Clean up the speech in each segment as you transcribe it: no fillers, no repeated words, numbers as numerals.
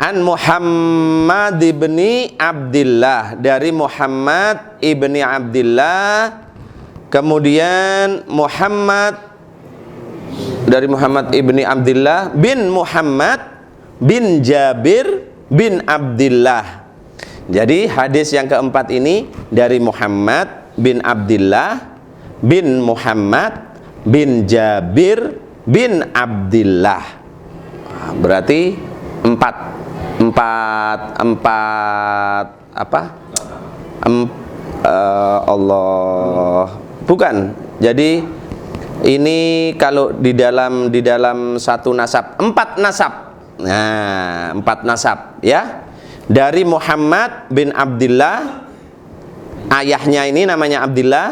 An Muhammad ibni Abdillah, dari Muhammad ibni Abdillah. Kemudian Muhammad, dari Muhammad ibni Abdillah bin Muhammad bin Jabir bin Abdillah. Jadi hadis yang keempat ini dari Muhammad bin Abdillah bin Muhammad bin Jabir bin Abdillah. Berarti empat apa? Allah bukan. Jadi ini kalau di dalam satu nasab, empat nasab. Nah, empat nasab ya. Dari Muhammad bin Abdillah, ayahnya ini namanya Abdillah,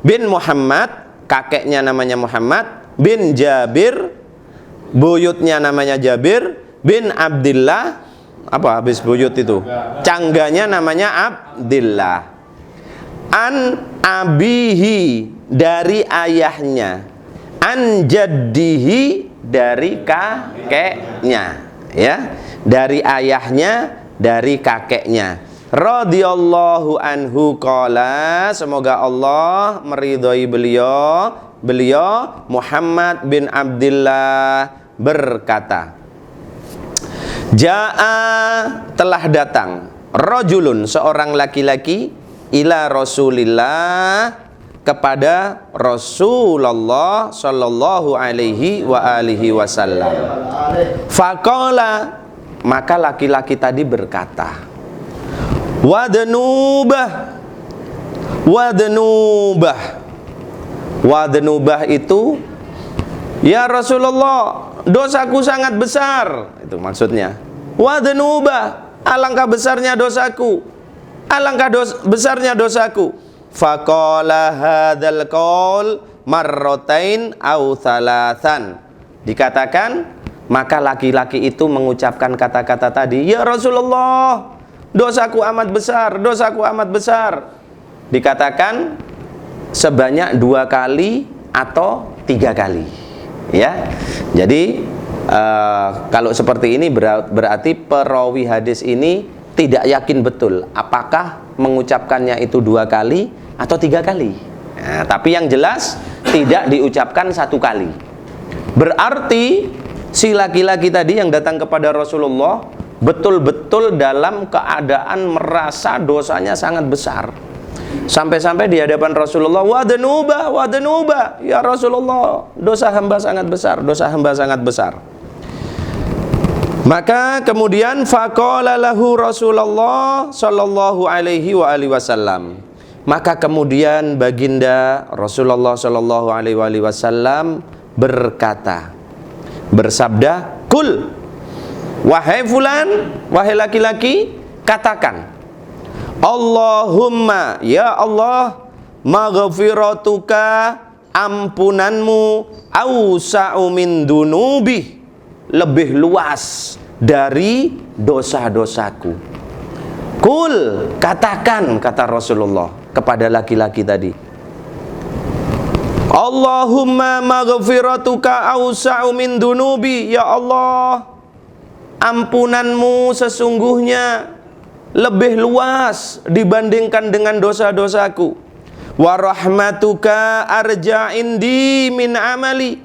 bin Muhammad, kakeknya namanya Muhammad, bin Jabir, buyutnya namanya Jabir, bin Abdillah. Apa habis buyut itu? Cangganya namanya Abdillah. An abihi, dari ayahnya. An jaddihi, dari kakeknya, ya. Dari ayahnya, dari kakeknya. Radhiyallahu anhu qala, semoga Allah meridhai beliau Muhammad bin Abdillah berkata, Ja'a, telah datang, rajulun, seorang laki-laki, ila Rasulillah, kepada Rasulullah sallallahu alaihi wa alihi wasallam. Faqala, maka laki-laki tadi berkata, Wadnubah, wadnubah, wadnubah itu, ya Rasulullah, dosaku sangat besar. Itu maksudnya. Wadnubah, alangkah besarnya dosaku, alangkah besarnya dosaku. Faqala hadzal qaul marratain au thalathan. Dikatakan, maka laki-laki itu mengucapkan kata-kata tadi, ya Rasulullah, dosaku amat besar, dosaku amat besar. Dikatakan sebanyak 2 kali atau 3 kali. Ya. Jadi kalau seperti ini berarti perawi hadis ini tidak yakin betul apakah mengucapkannya itu 2 kali atau 3 kali. Nah, tapi yang jelas tidak diucapkan 1 kali. Berarti si laki-laki tadi yang datang kepada Rasulullah betul-betul dalam keadaan merasa dosanya sangat besar. Sampai-sampai di hadapan Rasulullah, wadnubah, wadnubah, ya Rasulullah, dosa hamba sangat besar, dosa hamba sangat besar. Maka kemudian faqala lahu Rasulullah sallallahu alaihi wa alihi wasallam. Maka kemudian baginda Rasulullah sallallahu alaihi wasallam berkata, bersabda, kul, wahai fulan, wahai laki-laki, katakan, Allahumma, ya Allah, maghfiratuka, ampunanmu, awsa'u min dunubi, lebih luas dari dosa-dosaku. Kul, katakan, kata Rasulullah kepada laki-laki tadi, Allahumma maghfiratuka awsa'u min dunubi, ya Allah, ampunanmu sesungguhnya lebih luas dibandingkan dengan dosa-dosaku. Wa rahmatuka arja indi min amali,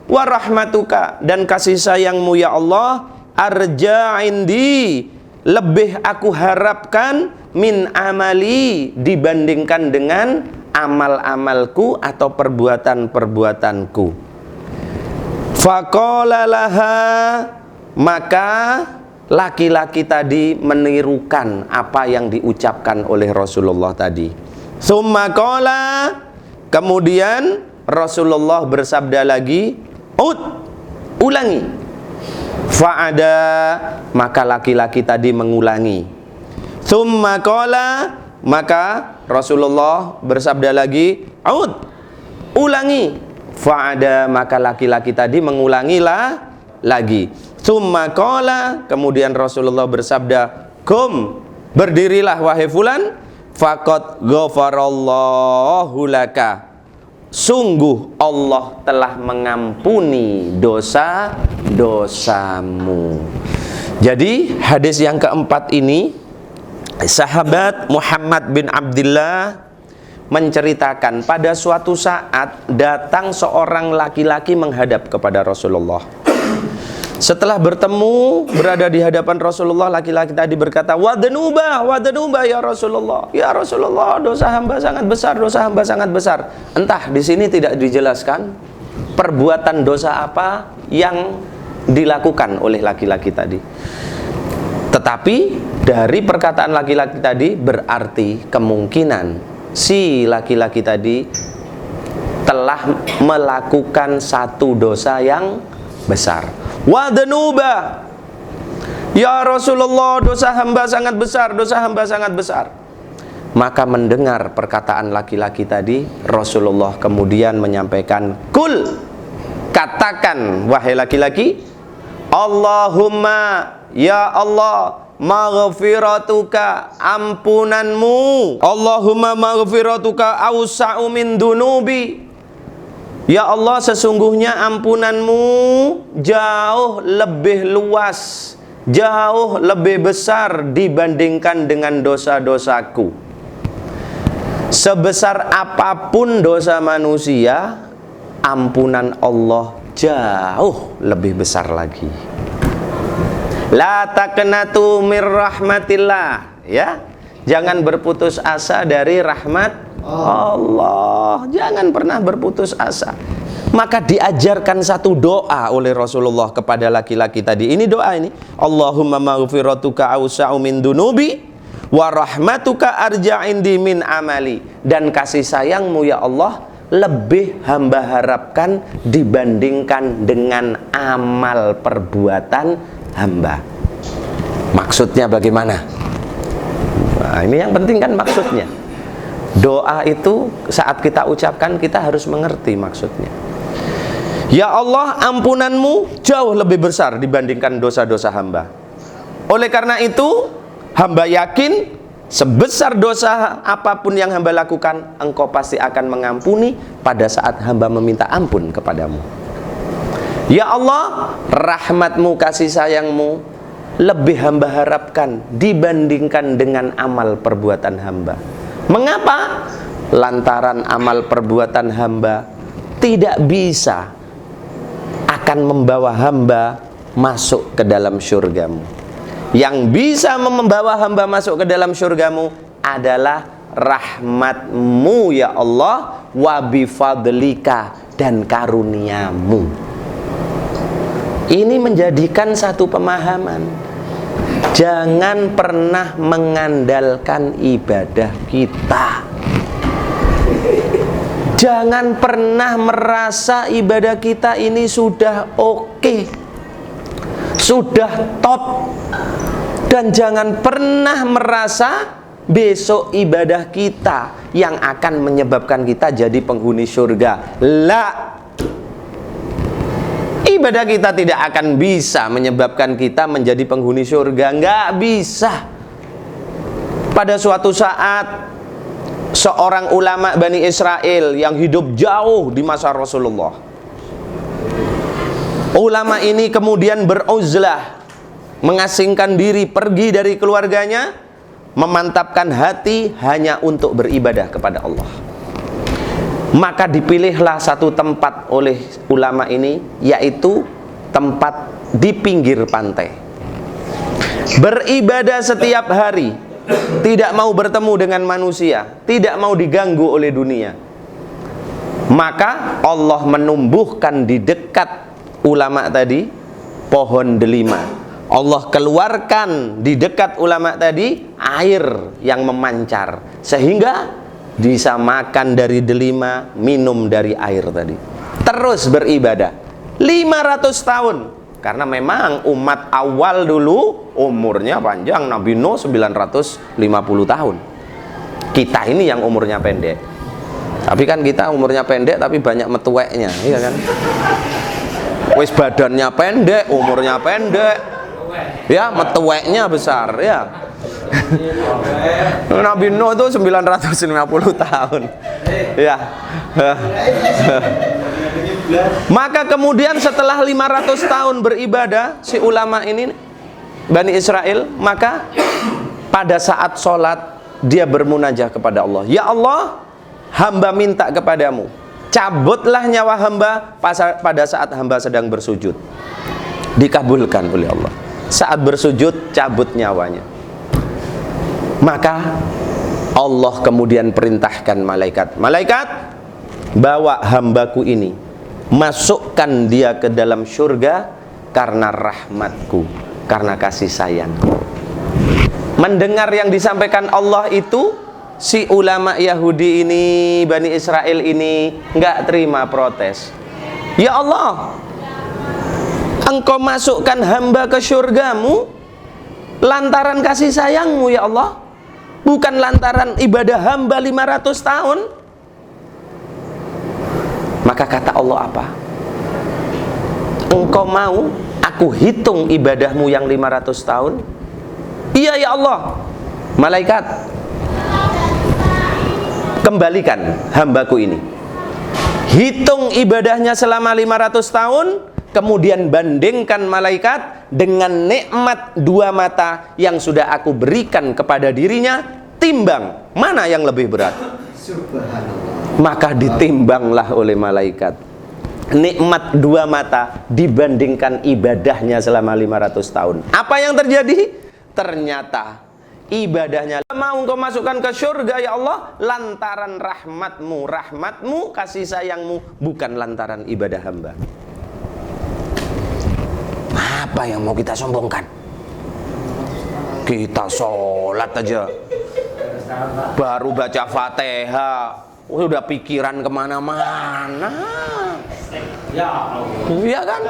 wa rahmatuka, dan kasih sayangmu ya Allah, arja indi, lebih aku harapkan, min amali, dibandingkan dengan amal-amalku atau perbuatan-perbuatanku. Faqala laha, maka laki-laki tadi menirukan apa yang diucapkan oleh Rasulullah tadi. Summa qala, kemudian Rasulullah bersabda lagi, ulangi. Fa'ada, maka laki-laki tadi mengulangi. Summa qala, maka Rasulullah bersabda lagi, ulangi. Fa'ada, maka laki-laki tadi mengulangilah lagi. Summa qala, kemudian Rasulullah bersabda, kum, berdirilah wahai fulan, faqad ghafarallahu laka, sungguh Allah telah mengampuni dosa-dosamu. Jadi hadis yang keempat ini, sahabat Muhammad bin Abdullah menceritakan pada suatu saat datang seorang laki-laki menghadap kepada Rasulullah. Setelah bertemu, berada di hadapan Rasulullah, laki-laki tadi berkata, "Wadnubah, wadnubah ya Rasulullah. Ya Rasulullah, dosa hamba sangat besar, dosa hamba sangat besar." Entah di sini tidak dijelaskan perbuatan dosa apa yang dilakukan oleh laki-laki tadi. Tetapi dari perkataan laki-laki tadi berarti kemungkinan si laki-laki tadi telah melakukan satu dosa yang besar. Wadnuba, ya Rasulullah, dosa hamba sangat besar, dosa hamba sangat besar. Maka mendengar perkataan laki-laki tadi, Rasulullah kemudian menyampaikan, "Kul," katakan wahai laki-laki, "Allahumma, ya Allah, maghfiratuka, ampunanmu, Allahumma maghfiratuka awsa'u min dunubi." Ya Allah, sesungguhnya ampunanmu jauh lebih luas, jauh lebih besar dibandingkan dengan dosa-dosaku. Sebesar apapun dosa manusia, ampunan Allah jauh lebih besar lagi. La taqnatu mir rahmatillah, ya. Jangan berputus asa dari rahmat Allah. Jangan pernah berputus asa. Maka diajarkan satu doa oleh Rasulullah kepada laki-laki tadi. Ini doa ini. Allahumma maghfiratuka awsa'u min dunubi wa rahmatuka arja' indi min amali. Dan kasih sayangmu ya Allah lebih hamba harapkan dibandingkan dengan amal perbuatan hamba. Maksudnya bagaimana? Nah, ini yang penting kan maksudnya. Doa itu saat kita ucapkan kita harus mengerti maksudnya. Ya Allah, ampunanmu jauh lebih besar dibandingkan dosa-dosa hamba. Oleh karena itu, hamba yakin sebesar dosa apapun yang hamba lakukan, Engkau pasti akan mengampuni pada saat hamba meminta ampun kepadamu. Ya Allah, rahmatmu, kasih sayangmu lebih hamba harapkan dibandingkan dengan amal perbuatan hamba. Mengapa? Lantaran amal perbuatan hamba tidak bisa akan membawa hamba masuk ke dalam syurgamu. Yang bisa membawa hamba masuk ke dalam syurgamu adalah rahmatmu ya Allah, wa bifadlika, dan karuniamu. Ini menjadikan satu pemahaman. Jangan pernah mengandalkan ibadah kita. Jangan pernah merasa ibadah kita ini sudah oke, sudah top. Dan jangan pernah merasa besok ibadah kita yang akan menyebabkan kita jadi penghuni surga. La, ibadah kita tidak akan bisa menyebabkan kita menjadi penghuni surga. Nggak bisa. Pada suatu saat, seorang ulama Bani Israel yang hidup jauh di masa Rasulullah, ulama ini kemudian beruzlah, mengasingkan diri, pergi dari keluarganya, memantapkan hati hanya untuk beribadah kepada Allah. Maka dipilihlah satu tempat oleh ulama ini, yaitu tempat di pinggir pantai. Beribadah setiap hari, tidak mau bertemu dengan manusia, tidak mau diganggu oleh dunia. Maka Allah menumbuhkan di dekat ulama tadi pohon delima. Allah keluarkan di dekat ulama tadi air yang memancar, sehingga bisa makan dari delima, minum dari air tadi. Terus beribadah 500 tahun. Karena memang umat awal dulu umurnya panjang. Nabi Nuh 950 tahun. Kita ini yang umurnya pendek. Tapi kan kita umurnya pendek tapi banyak metueknya, iya kan? Wis badannya pendek, umurnya pendek, ya metueknya besar, ya. Nabi Nuh itu 950 tahun. Ya. Maka kemudian setelah 500 tahun beribadah, si ulama ini Bani Israel, maka pada saat sholat dia bermunajah kepada Allah. Ya Allah, hamba minta kepadamu, cabutlah nyawa hamba pada saat hamba sedang bersujud. Dikabulkan oleh Allah. Saat bersujud, cabut nyawanya. Maka Allah kemudian perintahkan malaikat, malaikat, bawa hambaku ini, masukkan dia ke dalam surga karena rahmatku, karena kasih sayang. Mendengar yang disampaikan Allah itu, si ulama Yahudi ini, Bani Israel ini nggak terima, protes. Ya Allah, Engkau masukkan hamba ke surgamu lantaran kasih sayangmu ya Allah, bukan lantaran ibadah hamba 500 tahun. Maka kata Allah apa? Engkau mau aku hitung ibadahmu yang 500 tahun? Iya ya Allah. Malaikat, kembalikan hambaku ini, hitung ibadahnya selama 500 tahun, kemudian bandingkan malaikat dengan nikmat 2 mata yang sudah aku berikan kepada dirinya, timbang mana yang lebih berat. Maka ditimbanglah oleh malaikat nikmat 2 mata dibandingkan ibadahnya selama 500 tahun. Apa yang terjadi? Ternyata ibadahnya mau engkau masukkan ke surga ya Allah lantaran rahmatmu, rahmatmu, kasih sayangmu, bukan lantaran ibadah hamba. Apa yang mau kita sombongkan? Kita sholat aja baru baca Fatihah udah pikiran kemana-mana. Iya kan?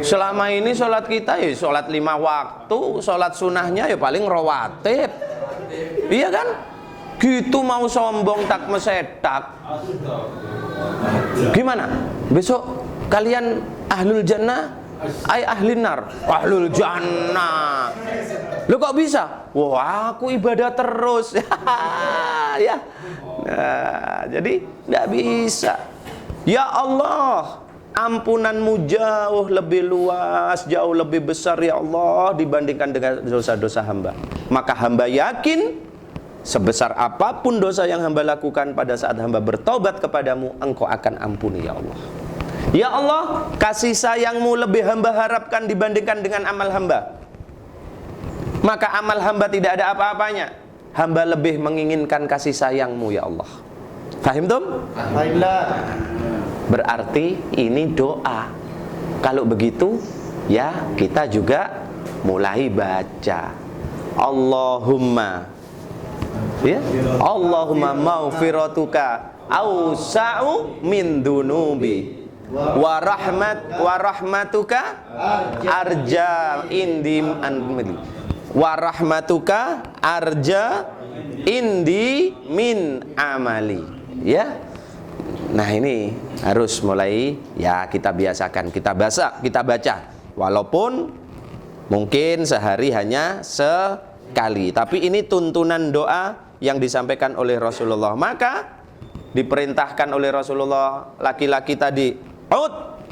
Selama ini sholat kita ya sholat 5 waktu, sholat sunnahnya ya paling rawatib. Iya kan? Gitu mau sombong tak mesetak. Gimana? Besok kalian ahlul jannah, ay ahlin nar, ahlul jannah. Lo kok bisa? Wah, aku ibadah terus. Ya. Nah, jadi tidak bisa. Ya Allah, ampunanmu jauh lebih luas, jauh lebih besar ya Allah dibandingkan dengan dosa-dosa hamba. Maka hamba yakin sebesar apapun dosa yang hamba lakukan, pada saat hamba bertobat kepadamu, Engkau akan ampuni ya Allah. Ya Allah, kasih sayangmu lebih hamba harapkan dibandingkan dengan amal hamba. Maka amal hamba tidak ada apa-apanya. Hamba lebih menginginkan kasih sayangmu ya Allah. Fahim tum? Alhamdulillah. Berarti ini doa. Kalau begitu ya kita juga mulai baca Allahumma, ya, Allahumma maghfiratuka awsa'u min dunubi wa rahmatuka arja indim anmili wa rahmatuka arja indi min amali. Ya. Nah, ini harus mulai ya kita biasakan, kita baca walaupun mungkin sehari hanya sekali, tapi ini tuntunan doa yang disampaikan oleh Rasulullah. Maka diperintahkan oleh Rasulullah laki-laki tadi,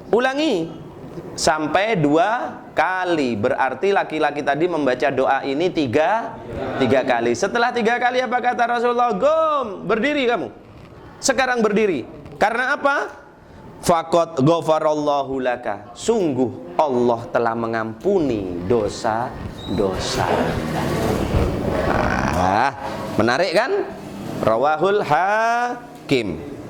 ulangi sampai 2 kali. Berarti laki-laki tadi membaca doa ini 3 kali. Setelah 3 kali apa kata Rasulullah? Gom, berdiri kamu. Sekarang berdiri. Karena apa? Faqad ghafarallahu laka. Sungguh Allah telah mengampuni dosa-dosa. Menarik kan? Rawahul Hakim.